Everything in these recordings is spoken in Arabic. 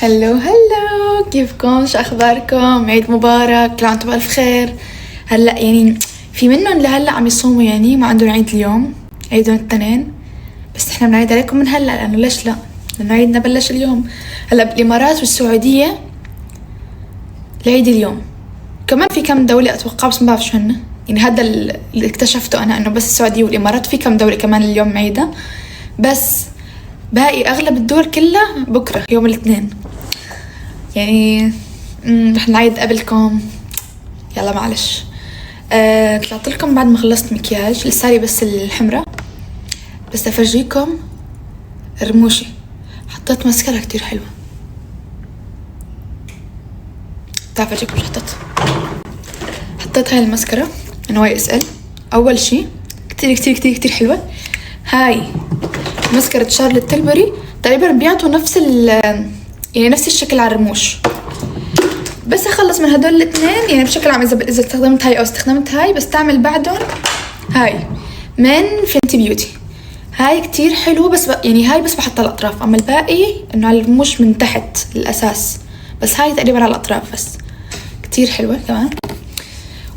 هلو هلو، كيفكم؟ شو اخباركم؟ عيد مبارك، كل عام وانتم بالف خير. هلا يعني في منهم لهلا عم يصوموا، يعني ما عندهم عيد اليوم، عيدهم الاثنين. بس احنا بنعيد عليكم من هلا، لانه ليش لا؟ لانه عيدنا بلش اليوم. هلا بالامارات والسعوديه العيد اليوم، كمان في كم دوله اتوقع بس ما بعرف شو هن. يعني هذا اللي اكتشفته انا، انه بس السعوديه والامارات، في كم دوله كمان اليوم عيدها. بس باقي اغلب الدول كلها بكره يوم الاثنين. يعني رح نعيد قبلكم، يلا معلش. طلعت لكم بعد ما خلصت مكياج، لسالي بس الحمرة. بس افرجيكم رموشي، حطيت ماسكارا كتير حلوة. تعال افرجيكم شو حطيت هاي الماسكارا من YSL. اول شي كتير كتير كتير كتير حلوة. هاي ماسكارا شارلوت تيلبري، تقريبا بيعطوا نفس يعني نفس الشكل على الرموش. بس اخلص من هدول الاثنين، يعني بشكل عام اذا استخدمت هاي او استخدمت هاي، بس تعمل بعدهم هاي من فينتي بيوتي. هاي كتير حلو، بس يعني هاي بس بحطها على الاطراف، اما الباقي انه على الرموش من تحت الاساس. بس هاي تقريبا على الاطراف بس. كتير حلوة كمان.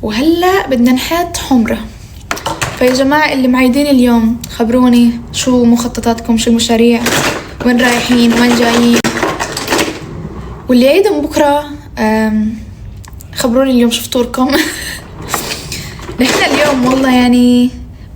وهلا بدنا نحط حمرة. فيا جماعة اللي معيدين اليوم، خبروني شو مخططاتكم، شو المشاريع، وين رايحين وين جايين. واللي عيدهم بكرة خبروني اليوم شو فطوركم. نحن اليوم والله يعني،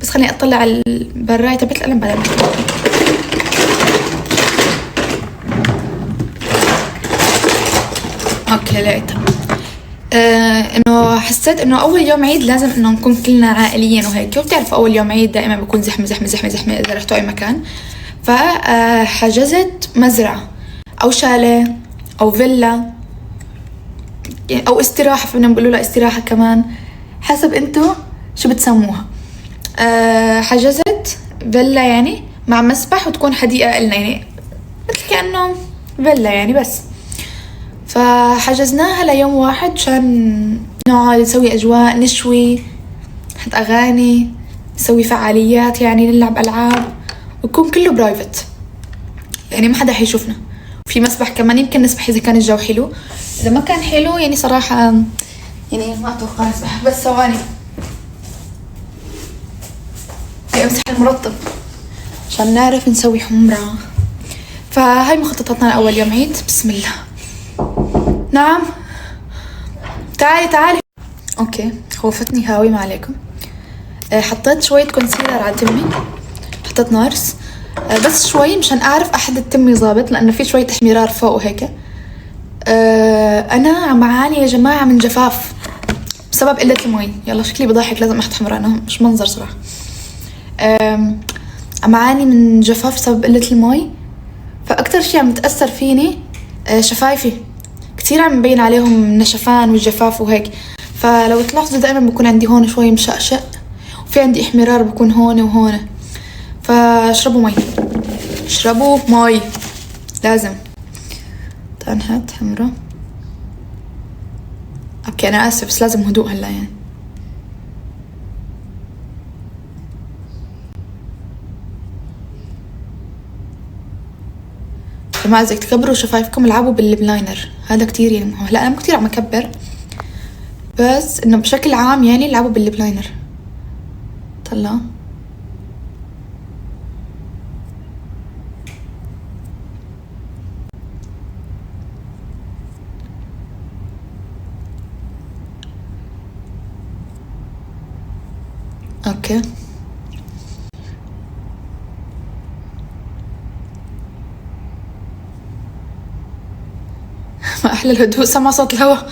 بس خليني اطلع على البراية تبعت القلم بعدين. اوكي لقيتها. انه حسيت انه اول يوم عيد لازم انه نكون كلنا عائليا وهيك، وبتعرفوا اول يوم عيد دائما بكون زحمة زحمة زحمة زحمة اذا رحتوا اي مكان. فحجزت مزرعة او شاليه او فيلا، يعني او استراحة، فينا نقول لها استراحة كمان، حسب انتو شو بتسموها. حجزت فيلا يعني مع مسبح، وتكون حديقة لنا، يعني مثل كأنه فيلا يعني. بس فحجزناها ليوم واحد عشان نقعد نسوي أجواء، نشوي، نحط أغاني، نسوي فعاليات، يعني نلعب ألعاب، ويكون كله برايفت، يعني ما حدا حيشوفنا. في مسبح كمان، يمكن نسبح إذا كان الجو حلو. إذا ما كان حلو يعني صراحة يعني ما أتوقع نسبح. بس ثواني امسح المرطب عشان نعرف نسوي حمرة. فهاي مخططاتنا لأول يوم عيد. بسم الله. نعم تعالي تعالي. اوكي خوفتني هاوي، ما عليكم. حطيت شوية كونسيلر على تمي، حطيت نارس بس شوي مشان اعرف احدد تمي ظابط، لانه في شوية احمرار فوق وهيك. انا عم بعاني يا جماعة من جفاف بسبب قلة المي. يلا شكلي بضحك، لازم احط حمرانة، مش منظر صراحة. عم بعاني من جفاف بسبب قلة المي. فاكتر شي عم يتأثر فيني شفايفي، كتير عم مبين عليهم النشفان والجفاف وهيك. فلو تلاحظوا دائما بكون عندي هون شوي مشقشق، وفي عندي احمرار بكون هون وهون. فاشربوا مي، اشربوا مي لازم. تعال نحط حمرة. اوكي انا اسف، بس لازم هدوء هلا يعني. جماعة إذا تكبروا شفايفكم العبوا بالبلاينر، هذا كتير يعني مهم. لا أنا مو كتير عم أكبر، بس إنه بشكل عام يعني العبوا بالبلاينر. طلع أوكي. ما أحلى الهدوء، سمع صوت الهواء.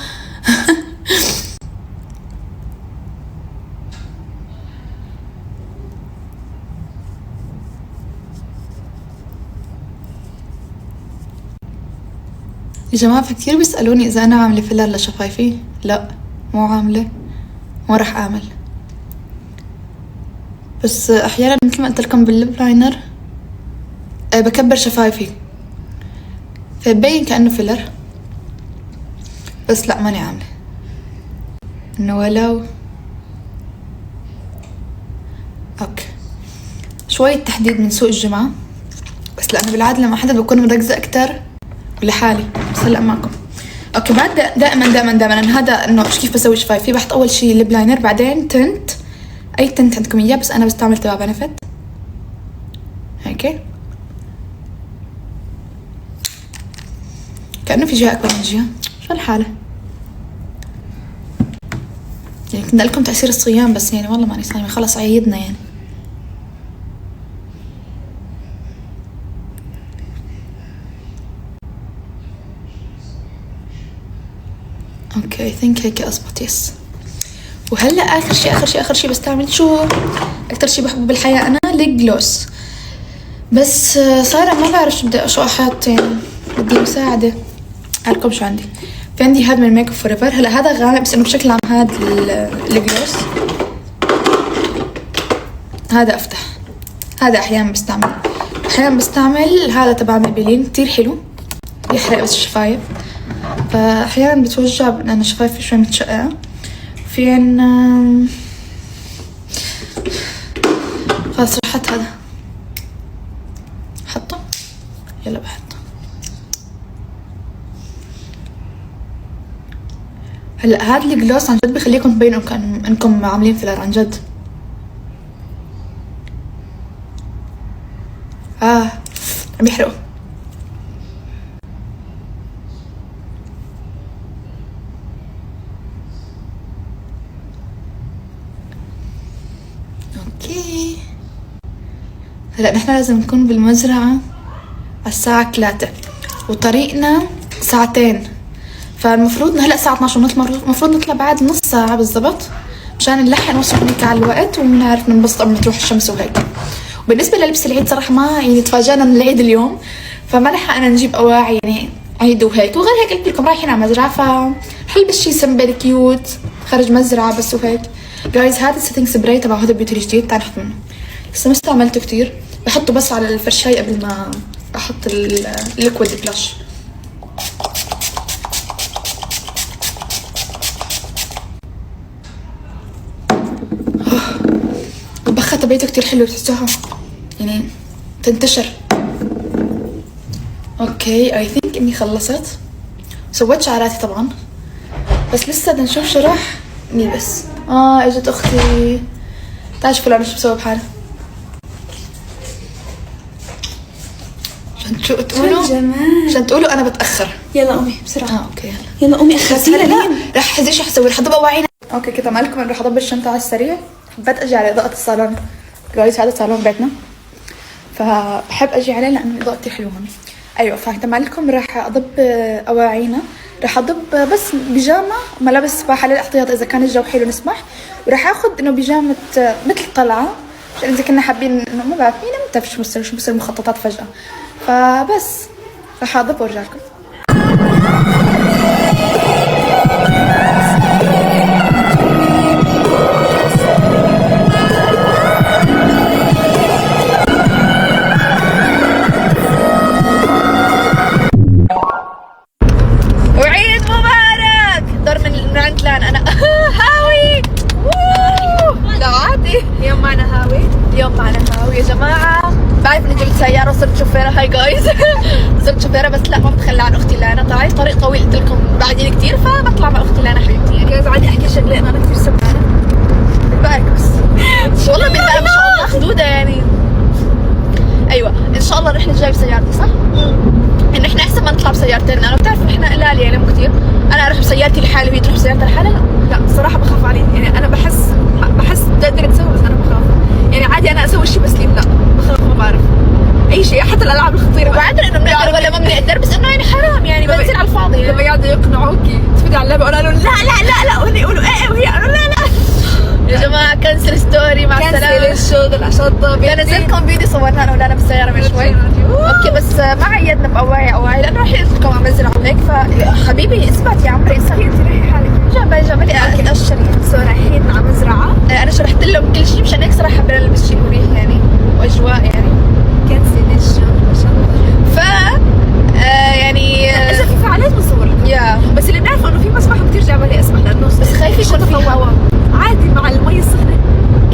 يا جماعة في كتير بيسألوني إذا أنا عاملة فيلر لشفايفي. لا مو عاملة، ما رح أعمل. بس أحيانا مثل ما قلت لكم بالليب لاينر بكبر شفايفي فبين كأنه فيلر. بس لا ماني عاملة إنه ولو. أوكي شوية تحديد من سوق الجمعة، بس لأنه بالعادة لما حدا بكون مركزة أكتر لحالي بس هلا معكم. اوكي بعد دائما انا هذا انه كيف بسوي شفايف. في بحط اول شيء ليب لاينر، بعدين تنت، اي تنت عندكم اياه، بس انا بستعمل تبع بنفت هيك كأنه في جهة اكبر من جهة. شو الحالة يعني؟ كنا لكم تأثير الصيام بس يعني والله ماني صايمة، خلص عيدنا يعني. اوكي ثينك هيك اضبط. يس. وهلا اخر شيء بستعمل شو اكثر شيء بحبه بالحياه انا؟ ليب جلوس. بس صايره ما بعرف شو احط يعني، بدي مساعده. لكم شو عندي؟ في عندي هذا من ميك اب فور ايفر. هلا هذا غامق بس انه بشكل عام هذا الجلوس هذا افتح. هذا احيانا بستعمل هذا تبع ميبلين كتير حلو، بيحرق بس الشفايف، فاحيانا بتوجع لان شفايفي شوي متشققه. في عنا خلاص رحت هذا حطه، يلا بحطه. هلا هذا الجلوس عن جد بخليكم تبينوا انكم عاملين فيلر عن جد. عم يحرقوا. اوكي هلا نحن لازم نكون بالمزرعة على الساعة 3 وطريقنا ساعتين، فالمفروض هلا الساعة 12 المفروض نطلع بعد نص ساعة بالضبط مشان نلحق نوصل هناك على الوقت ونعرف ننبسط قبل ما تروح الشمس وهيك. وبالنسبة للبس العيد صراحة ما يعني تفاجأنا من العيد اليوم، فما لحقنا نجيب أواعي يعني عيد وهيك. وغير هيك قلت لكم رايحين على مزرعة فحلبس شي سمبل كيوت خرج مزرعة بس وهيك. جايز هذا السيتنج سبراي تبع هدى بيوتي الجديد، تعال نحط منه. لسه ما استعملته كتير، بحطه بس على الفرشاي قبل ما احط الليكويد بلاش. البخة تبعته كتير حلوة، بتحسوها يعني تنتشر. اوكي اي ثينك اني خلصت. سويت شعراتي طبعا بس لسه بدنا نشوف شو راح نلبس. اجت اختي. تعال شوفوا شو بسوي بحالها عشان تقولوا انا بتاخر. يلا قومي بسرعه. اوكي يلا قومي اخذتينا. لا رح ايش حسوي؟ رح اضب اواعينا. اوكي كده مالكم رح اضب الشنطه على السريع. بدأت اجي على اضاءه الصالون. جايز هذا صالون بيتنا فبحب اجي عليه لانه الاضاءه كتير حلوه هون. ايوه فاهمه لكم. رح اضب اواعينا، رح اضب بس بيجامه وملابس سباحه للاحتياط اذا كان الجو حلو نسمح، ورح اخذ انه بيجامه مثل طلعه عشان اذا كنا حابين انه ما بعرف مين متى شو بصير مخططات فجاه. فبس رح اضب وارجع لكم. يا جماعة بعرف اني جبت سيارة وصرت شوفيرة. هاي جايز صرت شوفيرة بس لا ما بتخلى عن اختي لانا. طلعت طريق طويل قلت لكم بعدين كثير فبطلع مع اختي لانا حبيبتي. يعني جايز عادي احكي شغلة انا كثير سبانة ببارك بس والله بالله ما شاء الله خدودة يعني. ايوه ان شاء الله الرحلة الجاية بسيارتي صح؟ ان احنا احسن ما نطلع بسيارتين لانه بتعرف احنا قلال يعني مو كثير. انا اروح بسيارتي لحالي وهي تروح بسيارتها لحالها. لا الصراحة بخاف عليه يعني. انا بحس بقدر تسوي بس انا بخاف يعني. عادي انا اسوي شيء بس ليه لا بخاف ما بعرف اي شيء حتى الالعاب الخطيره. وبعدين انه بنقدر ولا ما بنقدر بس انه يعني حرام يعني بنزل على الفاضي يعني. لما قاعدوا يقنعوكي تفوتي على اللعبه قالوا لا لا لا لا وهن يقولوا ايه وهي قالوا لا لا. يا جماعه كنسل ستوري مع السلامه. كنسل الشغل عشان بدنا ننزلكم فيديو صورنا انا ولانا بالسياره من شوي. اوكي بس ما عيدنا باواعي لانه راح لكم عم بنزل على هيك. فحبيبي اثبت يا عمري انت ريحي حالك. جنبي اكيد اشري. سو رايحين على مزرعه. انا شرحت لهم كل شيء مشان هيك صراحه حابه البس شيء مريح يعني واجواء يعني. كنسل الشغل عشان ف يعني اذا في فعاليات بنصور لكم. يا بس اللي بنعرفه انه في مسبح كثير جبلي اسمح لانه بس خايفه يكون في هواء عادي مع المي السخنه.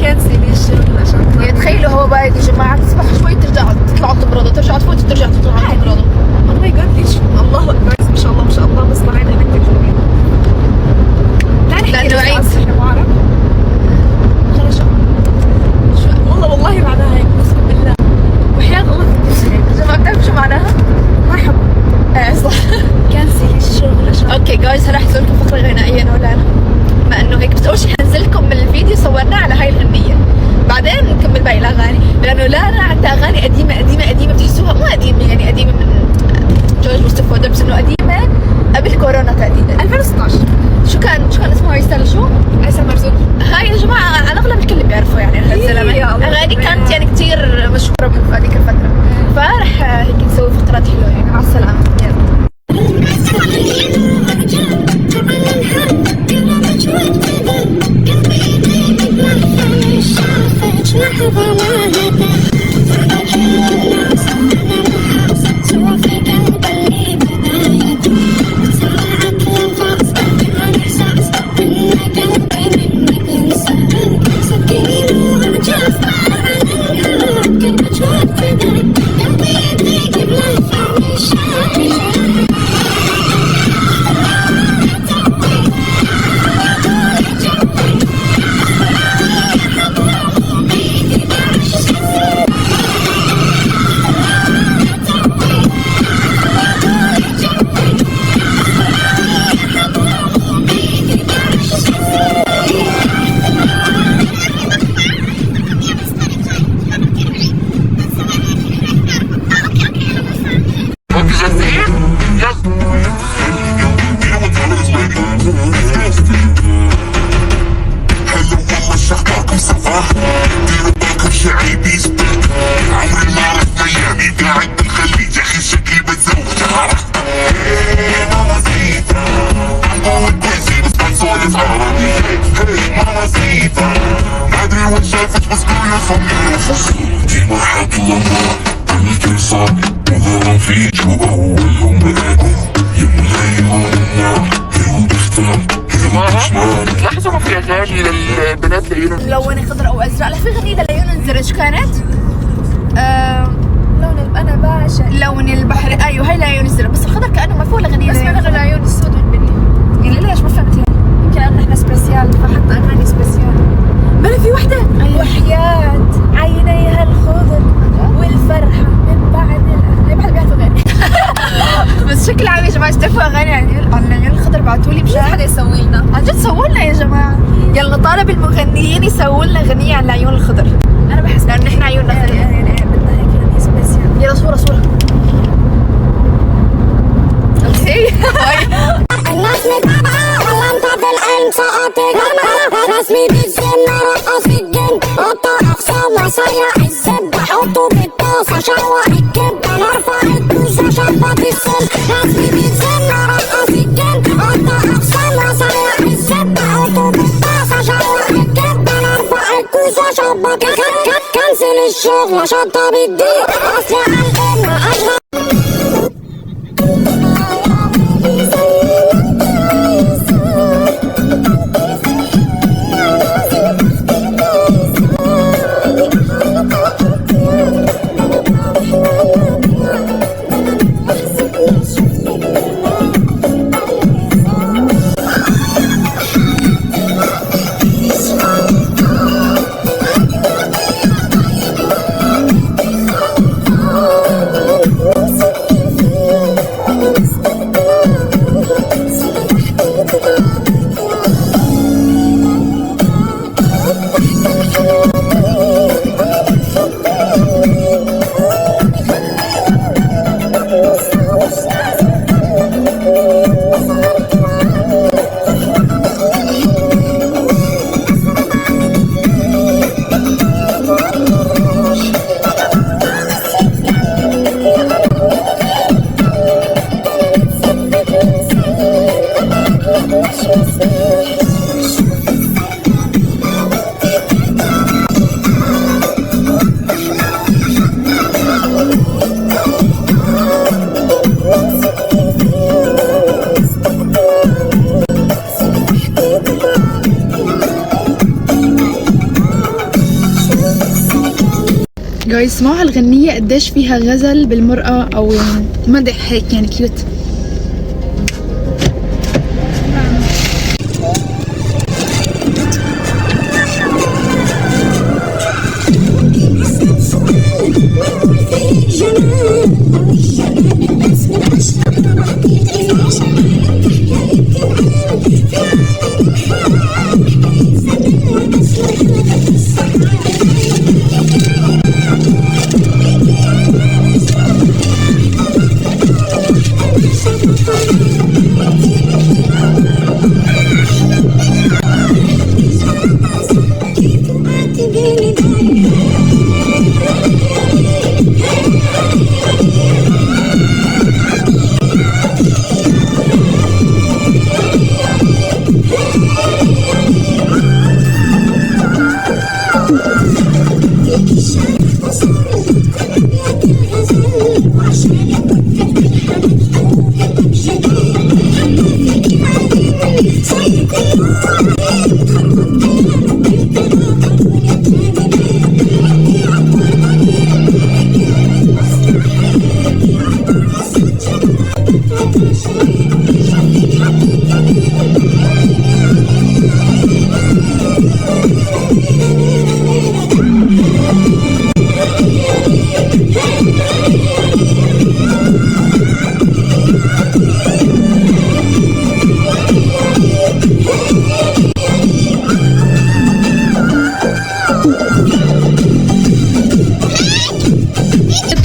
كنسل الشغل عشان يعني تخيلوا هو بارد يا جماعه تسبحوا شوي ترجعوا تطلعوا تبردوا ترجعوا تفوتوا ترجعوا تطلعوا تبردوا. او ماي جاد ليش الله جايز راح اسوي لكم فقره غنائيه انا ولا انا، مع انه هيك. بس اول شيء حنزل لكم من الفيديو صورناه على هاي الغنيه، بعدين نكمل باقي الاغاني، لانه لا انا عندها اغاني قديمه قديمه قديمه بتحسوها مو قديمه، يعني قديمه من جورج مصطفى ودر، بس انه قديمه قبل كورونا تقريبا 2016. شو كان اسمها؟ عيسى شو؟ عيسى مرزوق. هاي يا جماعه على الاغلب الكل بيعرفوا يعني هالزلمه، اغاني كانت يعني كثير مشهوره بهذيك الفتره، فراح هيك نسوي فقرات حلوه يعني. مع السلامه. لاحظوا في اغاني للبنات لعيونهم ملونه خضراء او ازرق. لا في غنية لعيون انزرق. شو كانت؟ لون انا بعشق لون البحر. ايوه هاي لعيون الزرق، بس الخضر كانه ما فيه ولا غنية. بس انا لعيون السود والبني. يعني ليش ما فهمت يعني؟ يمكن احنا سبيسيال فحط اغاني سبيسيال. بلا في وحده أيوة. وحياة عينيها الخضر والفرحه من بعد بعد بيعرفوا غير بس شكل عام يا جماعه استفوا اغاني عن العيون الخضر. بعتوا لي مش حدا يسوي لنا، عن جد سووا لنا يا جماعه. يلا طالب المغنيين يسووا لنا اغنيه عن العيون الخضر. انا بحس لانه نحن عيوننا خضر يعني بدنا هيك غنية سبيسيال. يلا صوره اوكي الناس متابعة والله انت بالعين سقطك رسمي بالزنة رقص الجن قطع اقسام وسيع الزب حطه بالطاسة شوح الكبة نرفع الكوسة شبط السن رسمي بالزنة رقص الجن قطع اقسام وسيع الزب حطه بالطاسة شوح الكبة نرفع الكوسة شبط كنسل الشغل شطة بالديك اصلي عالقمة اشغل جايز اسمعوا هالغنية قديش فيها غزل بالمرأة او يعني مدح هيك يعني كيوت.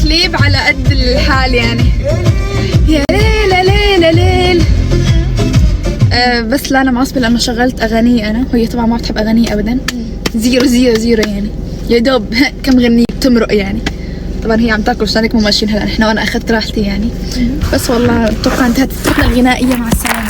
تليب على قد الحال يعني. يا ليل يا ليل يا ليل. بس لا انا معصبه لانه شغلت اغاني انا، وهي طبعا ما بتحب اغاني ابدا. زيرو زيرو زيرو يعني، يا دوب كم غنية بتمرق يعني. طبعا هي عم تاكل عشان هيك مو ماشيين هلا نحن، وانا اخذت راحتي يعني. بس والله اتوقع انتهت فترتنا الغنائيه، مع السلامه.